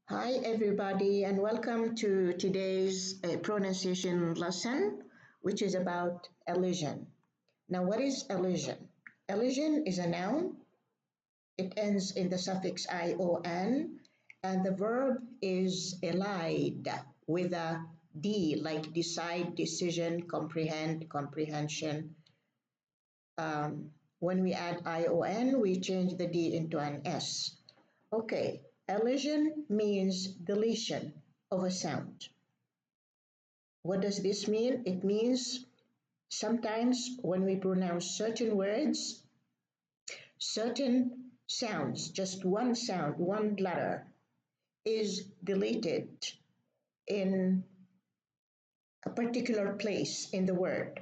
Hi, everybody, and welcome to today's pronunciation lesson, which is about elision. Now, what is elision? Elision is a noun. It ends in the suffix ion, and the verb is elide with a d, like decide, decision, comprehend, comprehension. When we add ion, we change the d into an s. Okay, elision means deletion of a sound. What does this mean? It means sometimes when we pronounce certain words, certain sounds, just one sound, one letter, is deleted in a particular place in the word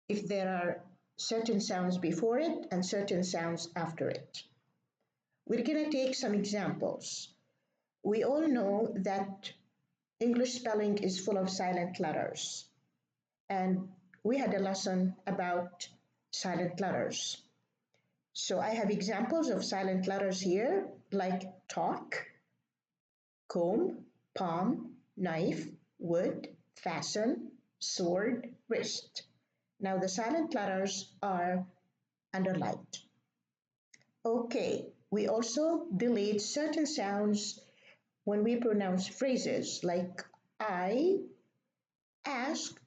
if there are certain sounds before it and certain sounds after it. We're going to take some examples. We all know that English spelling is full of silent letters, and we had a lesson about silent letters. So I have examples of silent letters here, like talk, comb, palm, knife, wood, fasten, sword, wrist. Now the silent letters are underlined. Okay, we also delete certain sounds when we pronounce phrases like I ask.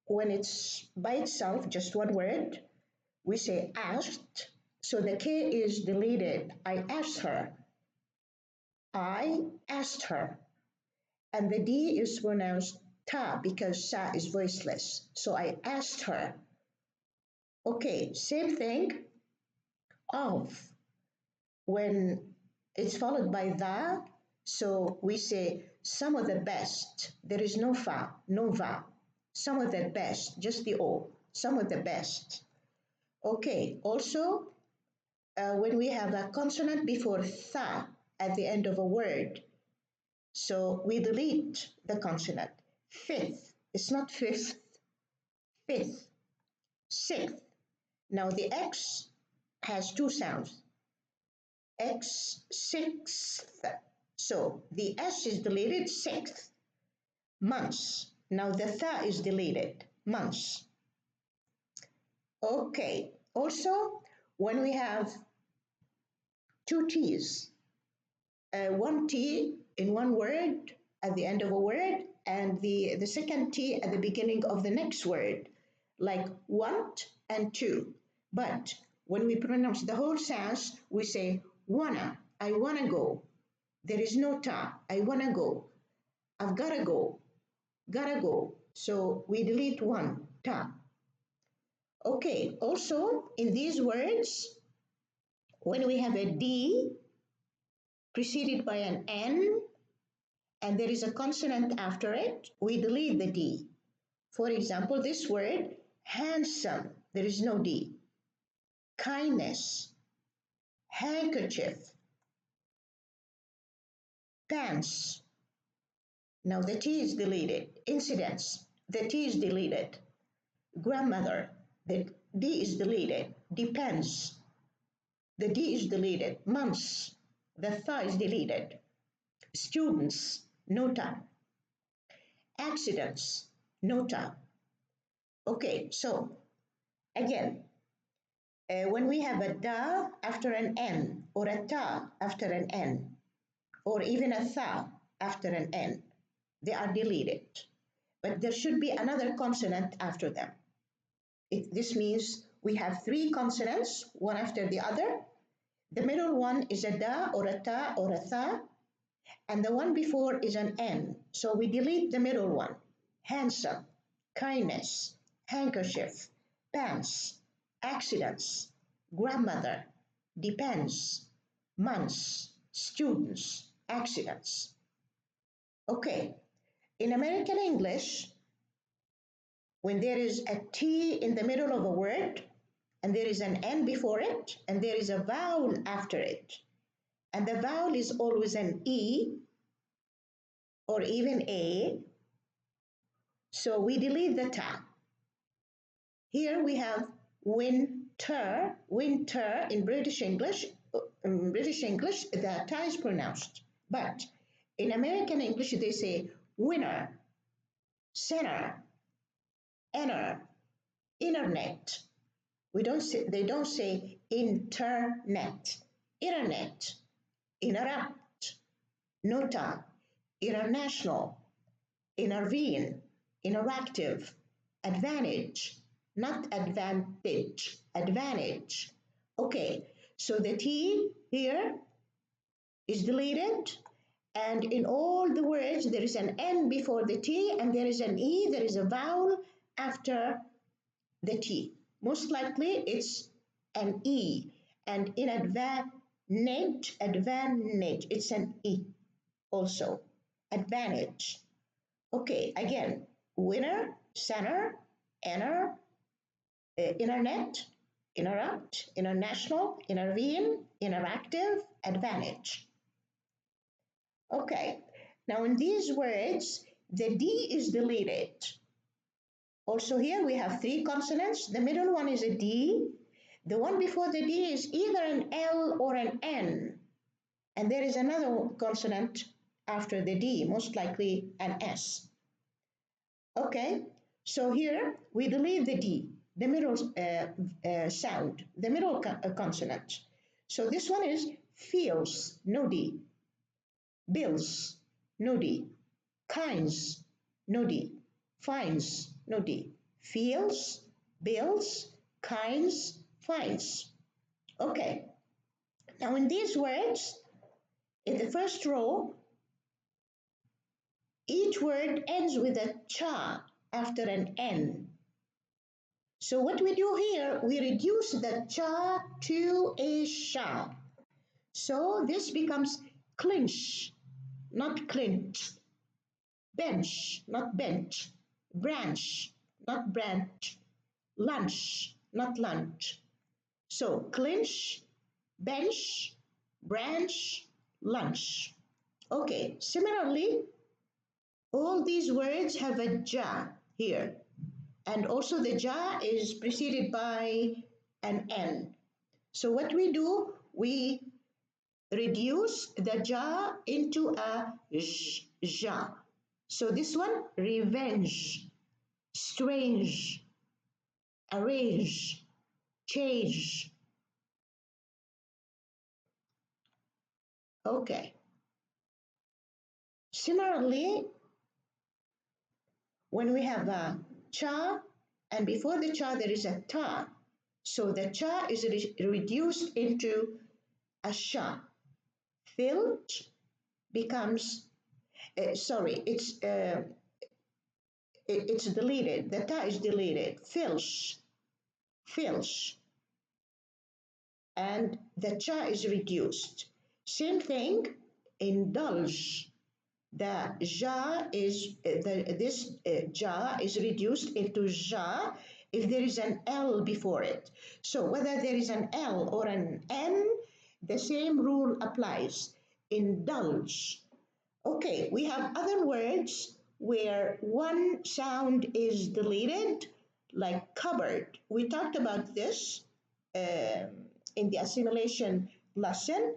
When it's by itself, just one word, we say asked, so the K is deleted. I asked her. I asked her. And the D is pronounced ta because sa is voiceless. So I asked her. Okay, same thing of. When it's followed by the, so we say some of the best. There is no fa, no va. Some of the best, just the O, some of the best. Okay, also, when we have a consonant before tha at the end of a word, so we delete the consonant. Fifth, it's not fifth, fifth. Sixth, now the X has two sounds. X, sixth. So the S is deleted, sixth. Months. Now the tha is deleted, months. Okay, also when we have two T's, one T in one word at the end of a word, and the second T at the beginning of the next word, like want and to. But when we pronounce the whole sounds, we say wanna, I wanna go. There is no ta, I wanna go. I've gotta go, gotta go. So we delete one, ta. Okay, also in these words, when we have a D preceded by an N and there is a consonant after it, we delete the D. For example, this word, handsome, there is no D. Kindness, handkerchief, pants. Now the T is deleted. Incidents, the T is deleted. Grandmother, the D is deleted. Depends, the D is deleted. Months, the tha is deleted. Students, nota. Accidents, nota. Okay, so again, when we have a da after an N or a ta after an N or even a tha after an N, they are deleted. But there should be another consonant after them. This means we have three consonants, one after the other. The middle one is a da or a ta or a tha, and the one before is an N. So we delete the middle one. Handsome, kindness, handkerchief, pants, accidents, grandmother, depends, months, students, accidents. Okay, in American English, when there is a T in the middle of a word, and there is an N before it, and there is a vowel after it, and the vowel is always an E or even A, so we delete the ta. Here we have winter, in British English, the ta is pronounced, but In American English, they say winner, center, inner, internet. They don't say internet, internet, interrupt, nota, international, intervene, interactive, advantage, not advantage, advantage. Okay, so the T here is deleted, and in all the words there is an N before the T, and there is an E, there is a vowel after the T. Most likely it's an E, and in advantage, it's an E also, advantage. Okay, again, winner, center, inner, internet, interrupt, international, intervene, interactive, advantage. Okay, now in these words, the D is deleted. Also here we have three consonants. The middle one is a D. The one before the D is either an L or an N. And there is another consonant after the D, most likely an S. Okay, so here we delete the D, the middle sound, the middle consonant. So this one is feels, no D. Bills, no D. Kinds, no D. Finds, no D. Feels, bills, kinds, finds. Okay, now in these words, in the first row, each word ends with a cha after an N. So what we do here, we reduce the cha to a sha. So this becomes clinch, not clinch. Bench, not bench. Branch, not branch. Lunch, not lunch. So clinch, bench, branch, lunch. Okay, similarly, all these words have a ja here. And also the ja is preceded by an N. So what we do, we reduce the ja into a ja. So this one, revenge, strange, arrange, change. Okay. Similarly, when we have a cha, and before the cha there is a ta, so the cha is reduced into a sha. Filch becomes, it's deleted. The ta is deleted. Filch, filch, and the cha is reduced. Same thing, indulge. The ja is this ja is reduced into ja if there is an L before it. So whether there is an L or an N, the same rule applies. Indulge. Okay, we have other words where one sound is deleted, like cupboard. We talked about this in the assimilation lesson.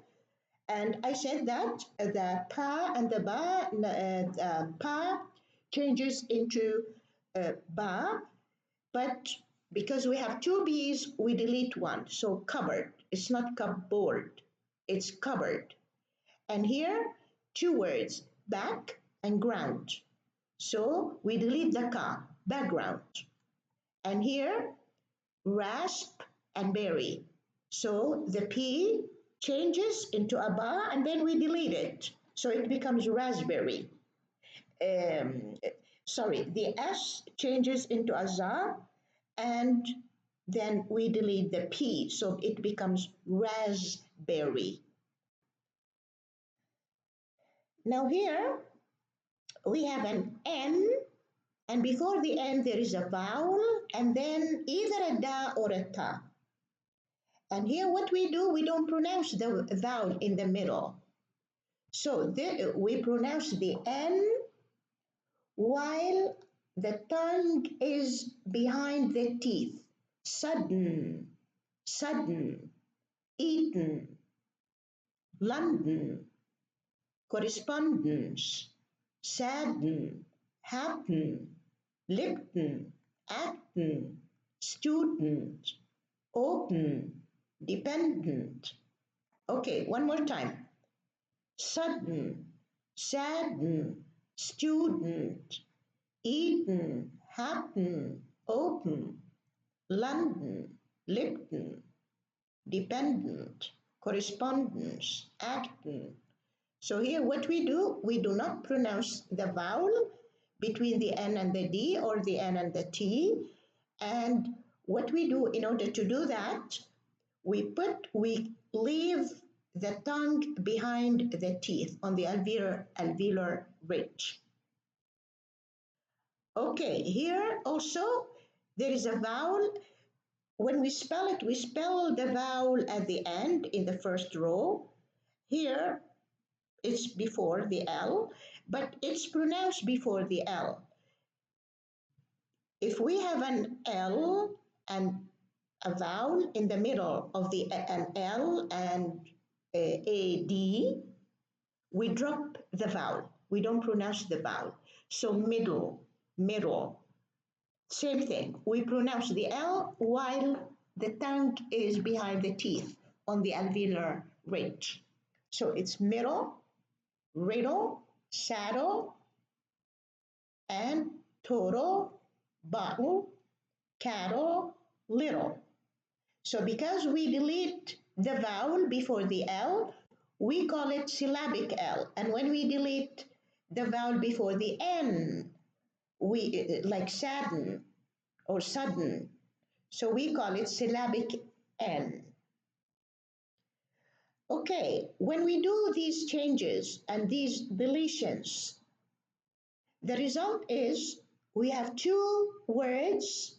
And I said that the pa and the ba, pa changes into ba, but because we have two B's, we delete one. So cupboard, it's not cupboard, it's cupboard. And here, two words, back and ground. So we delete the ka, background. And here, rasp and berry. So the P changes into a ba and then we delete it. So it becomes raspberry. The S changes into a za and then we delete the P. So it becomes raspberry. Now here we have an N, and before the N there is a vowel and then either a da or a ta. And here what we do, we don't pronounce the vowel in the middle. So we pronounce the N while the tongue is behind the teeth. Sudden, sudden, eaten, London, correspondence, sadden, happen, lipton, acton, student, open, dependent. Okay, one more time. Sudden, sadden, student, eaten, happen, open, London, Lipton, dependent, correspondence, acton. So here what we do not pronounce the vowel between the N and the D or the N and the T. And what we do in order to do that, we leave the tongue behind the teeth on the alveolar ridge. Okay, here also there is a vowel. When we spell it, we spell the vowel at the end in the first row. Here it's before the L, but it's pronounced before the L. If we have an L and a vowel in the middle of an L and a D, we drop the vowel. We don't pronounce the vowel. So middle, same thing. We pronounce the L while the tongue is behind the teeth on the alveolar ridge. So it's middle, riddle, saddle, and total, bottle, cattle, little. So because we delete the vowel before the L, we call it syllabic L. And when we delete the vowel before the N, we like sadden or sudden, so we call it syllabic N. Okay, when we do these changes and these deletions, the result is we have two words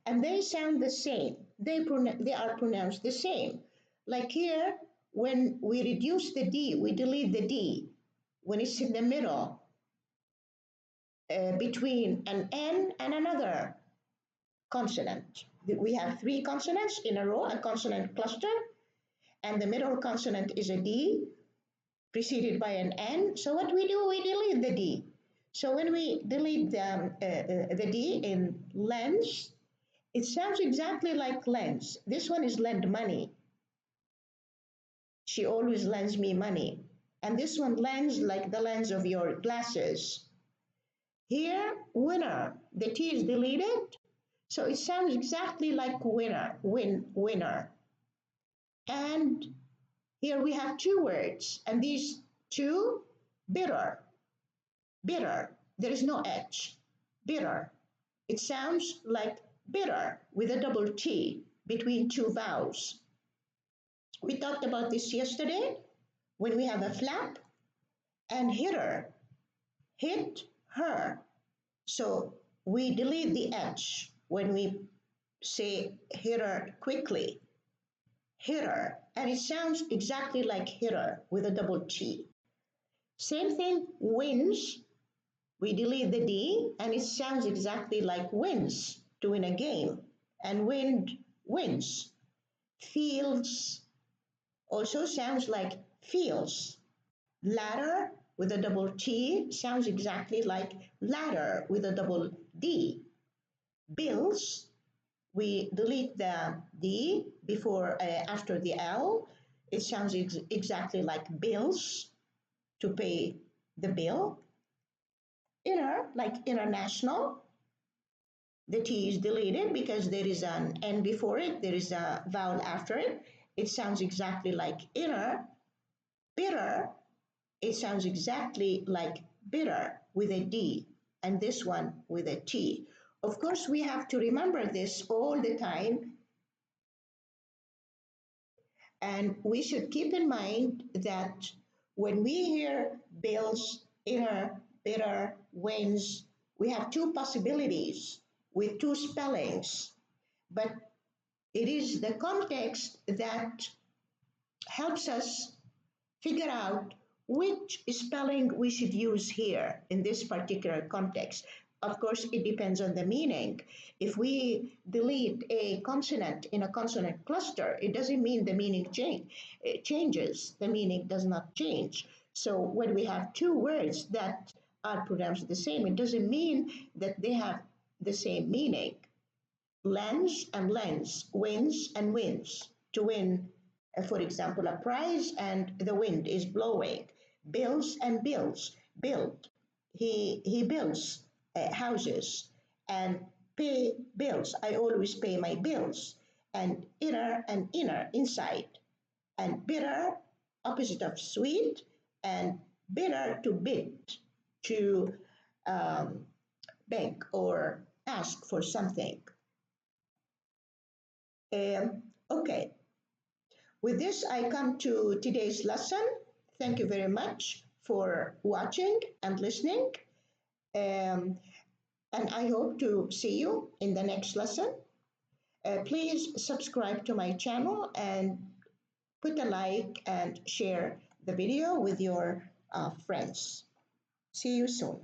and they sound the same. They are pronounced the same. Like here, when we reduce the D, we delete the D. When it's in the middle, between an N and another consonant. We have three consonants in a row, a consonant cluster, and the middle consonant is a D preceded by an N. So what we do, we delete the D. So when we delete the D in lens, it sounds exactly like lends. This one is lend money. She always lends me money. And this one lends like the lens of your glasses. Here, winner, the T is deleted, so it sounds exactly like winner, winner. And here we have two words, and these two, bitter, bitter. There is no H, bitter. It sounds like bitter with a double T between two vowels. We talked about this yesterday when we have a flap and hitter, hit, her. So we delete the H when we say hitter quickly, hitter, and it sounds exactly like hitter with a double T. Same thing, wins, we delete the D and it sounds exactly like wins, to win a game, and wind, wins. Fields also sounds like feels. Ladder with a double T sounds exactly like ladder with a double D. Bills, we delete the D after the L. It sounds exactly like bills, to pay the bill. Inner, like international, the T is deleted because there is an N before it, there is a vowel after it. It sounds exactly like inner. Bitter, it sounds exactly like bitter with a D, and this one with a T. Of course, we have to remember this all the time, and we should keep in mind that when we hear bills, inner, bitter, wins, we have two possibilities with two spellings, but it is the context that helps us figure out which spelling we should use here in this particular context. Of course, it depends on the meaning. If we delete a consonant in a consonant cluster, it doesn't mean the meaning changes. The meaning does not change. So when we have two words that are pronounced the same, it doesn't mean that they have the same meaning. Lens and lens, wins and wins. To win, for example, a prize and the wind is blowing. Bills and bills, build. He builds houses and pay bills. I always pay my bills. And inner, inside. And bitter, opposite of sweet, and bitter to bid, to um, beg or ask for something. Okay, with this, I come to today's lesson. Thank you very much for watching and listening. Um, and I hope to see you in the next lesson. Please subscribe to my channel and put a like and share the video with your friends. See you soon.